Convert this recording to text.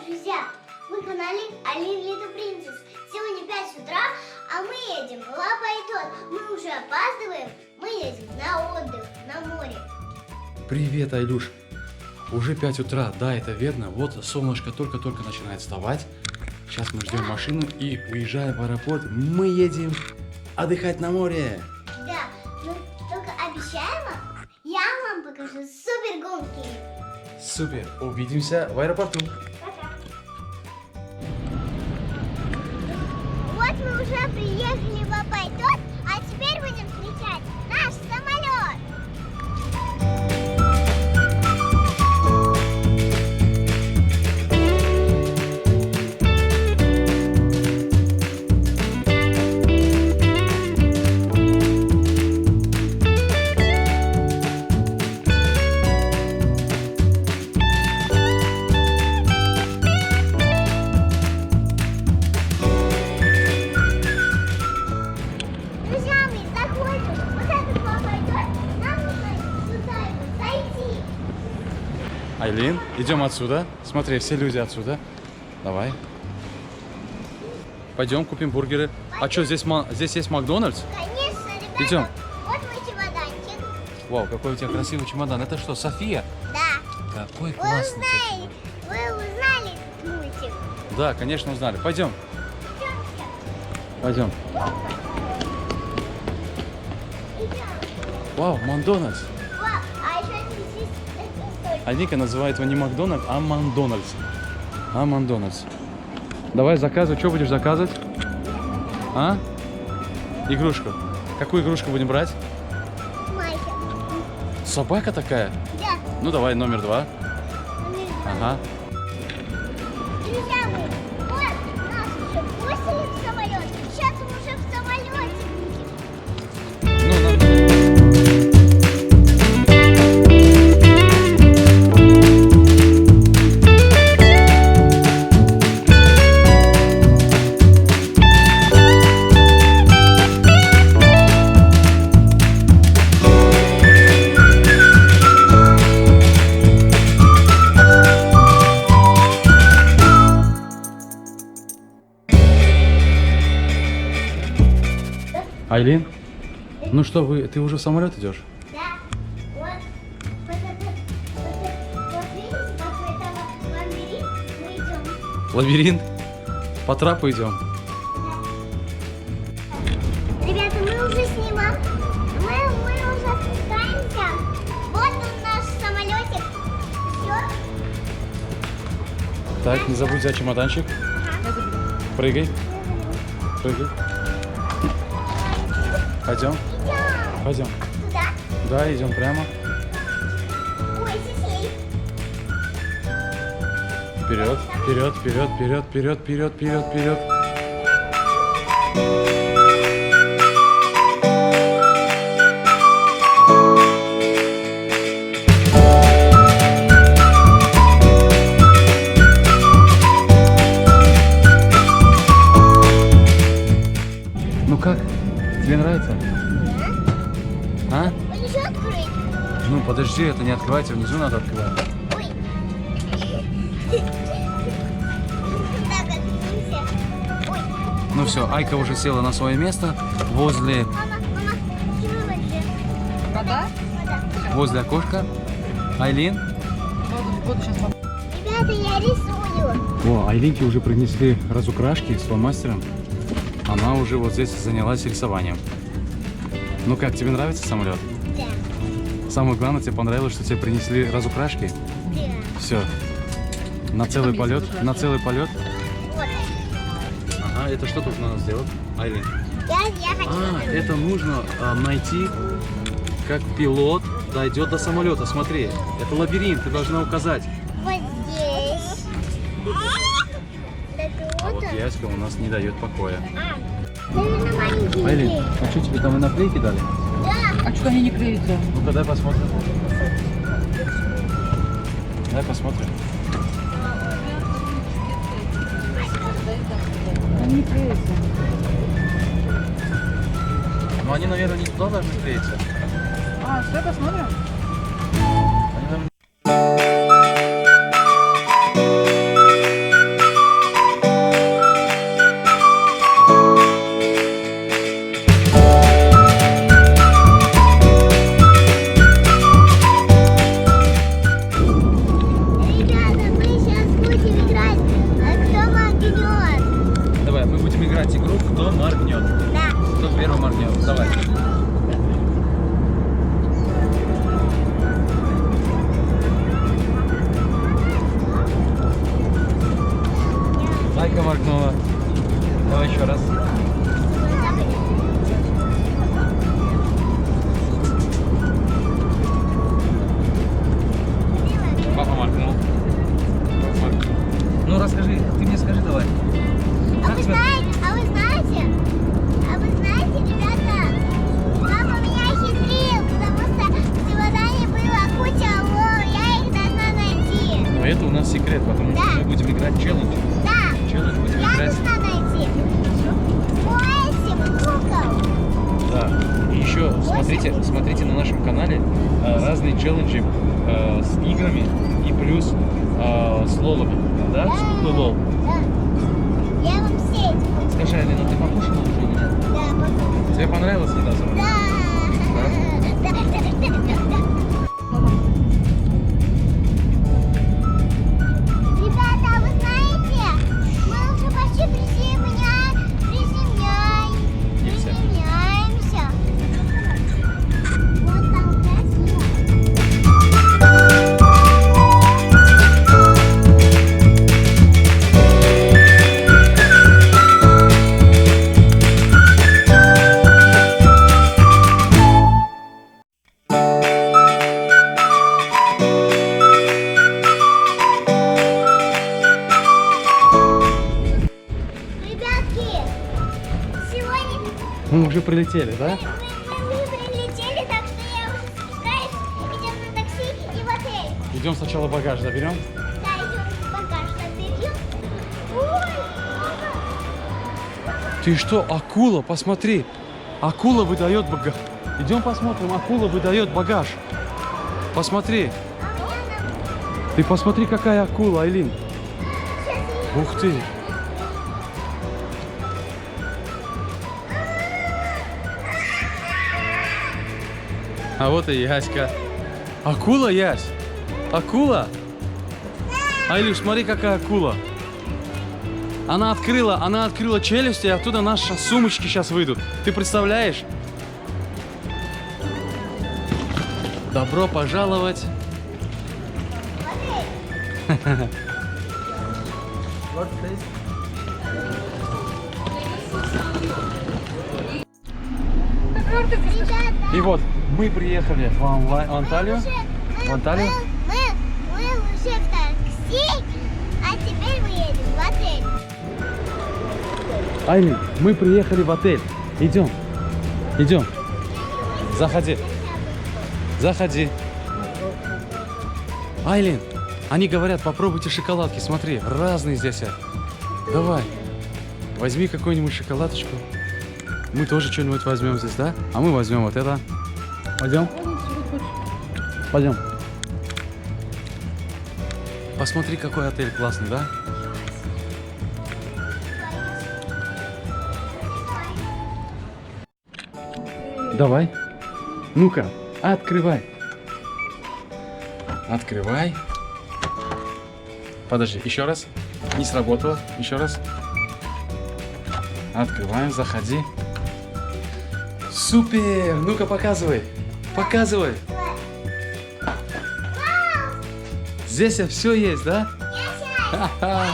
друзья! Мы канале Алин Little Princess. Сегодня 5 утра, а мы едем в Ла-Пайтон. Мы уже опаздываем. Мы едем на отдых, на море. Привет, Айлюш. Уже 5 утра, да, это верно. Вот солнышко только-только начинает вставать. Сейчас мы ждем машину и уезжаем в аэропорт. Мы едем отдыхать на море. Да, но только обещаем вам, я вам покажу супер гонки. Супер, увидимся в аэропорту. Пока. Вот мы уже приехали в Ла-Пайтон, а теперь будем встречать наш самолет. Айлин, идем отсюда. Смотри, все люди отсюда. Давай. Пойдем купим бургеры. А что, здесь есть Макдональдс? Конечно, ребята. Идем. Вот мой чемоданчик. Вау, какой у тебя красивый чемодан. Это что, София? Да. Какой Вы классный. узнали этот мультик? Да, конечно, узнали. Пойдем. Пойдем. Идем. Вау, Макдональдс. Вау, а еще здесь это столько. А Ника называет его не Макдональдс, а Мандональдс. А Мандональдс. Давай заказывай. Что будешь заказывать? А? Игрушку. Какую игрушку будем брать? Майка. Собака такая? Да. Ну давай номер 2. Ага. Друзья мои, вот нас уже пустили в самолет. Сейчас мы уже в самолете будем. Ну, нам... Айлин, ну что, ты уже в самолет идешь? Да. Вот видите, как мы там лабиринт, мы идем. Лабиринт? По трапу идем. Ребята, мы уже снимаем. Мы уже спускаемся. Вот он наш самолетик. Все. Так, не забудь взять чемоданчик. Прыгай. Прыгай. Пойдем. Идем. Пойдем. Туда. Да, идем прямо. Ой, сисей. Вперед, вперед, вперед, вперед, вперед, вперед, вперед, вперед. Ну как? Тебе нравится? А? Он еще открыть. Ну подожди, это не открывайте, внизу надо открывать. Ой. Так, открылся. Ой. Ну все, Айка уже села на свое место возле, Мама, почему вообще? Вода? Вода. возле окошка. Айлин. Воду сейчас попробую. Ребята, я рисую. О, Айлинке уже принесли разукрашки с фломастером. Она уже вот здесь занялась рисованием. Ну как, тебе нравится самолет? Да. Самое главное, тебе понравилось, что тебе принесли разукрашки? Да. Все. На целый там есть полет? На целый полет? Вот. Ага, это что тут надо сделать? Айлин. Я хочу. Это нужно найти, как пилот дойдет до самолета. Смотри, это лабиринт, ты должна указать. Вот здесь. Так А вот. вот яська у нас не дает покоя. Наверное, маленький. Айлин, а что тебе там и наклейки дали? Да. А что они не клеятся? Ну-ка, дай посмотрим. Дай посмотрим. Они не клеятся. Ну они, наверное, не туда должны клеиться. А, что, посмотрим? Они, наверное, играть игру «Кто моргнет». Да. Кто первый моргнет. Давай. Зайка моргнула. Давай еще раз. Папа моргнул. Папа моргнул. Ну расскажи, ты мне скажи давай. А вы знаете, ребята, папа меня хитрил, потому что в чемодане было куча лол, я их должна найти. Но это у нас секрет, потому что Да. мы будем играть челлендж. Да, Челлендж будем я играть. должна найти 8 кукол. Да. И еще смотрите на нашем канале разные челленджи с играми и плюс с лолами. Да? С куклой лол. Да. Я вам все эти куклы. Скажи, Алина, ты покушала уже или нет? Да, папа. Тебе понравилась еда сегодня? Да. Ребята, а вы знаете, мы уже почти приземляемся. Вот там красиво. Ребятки, сегодня Мы уже прилетели, да? мы прилетели, так что я уже спускаюсь, идем на такси и в отель. Идем сначала багаж заберем. Да, идем багаж заберем. Ой, папа. Ты что, акула? Посмотри. Акула выдает багаж. Идем посмотрим, акула выдает багаж. Посмотри. Ты посмотри, какая акула, Айлин. Ух ты. А вот и Яська. Акула, Ясь? Акула? Айлюш, смотри, какая акула. Она открыла челюсть, и оттуда наши сумочки сейчас выйдут. Ты представляешь? Добро пожаловать. Ребята, И вот, мы приехали в Анталию. В Анталию? мы уже в такси, а теперь мы едем в отель. Айлин, мы приехали в отель. Идем. Идем. Заходи. Заходи. Айлин, они говорят, попробуйте шоколадки. Смотри, разные здесь. Давай. Возьми какую-нибудь шоколадочку. Мы тоже что-нибудь возьмем здесь, да? А мы возьмем вот это. Пойдем? Пойдем. Посмотри, какой отель классный, да? Давай. Ну-ка, открывай. Открывай. Подожди, еще раз. Не сработало. Еще раз. Открываем, заходи. Супер! Ну-ка, показывай. Показывай. Здесь все есть, да? Я Ха-ха.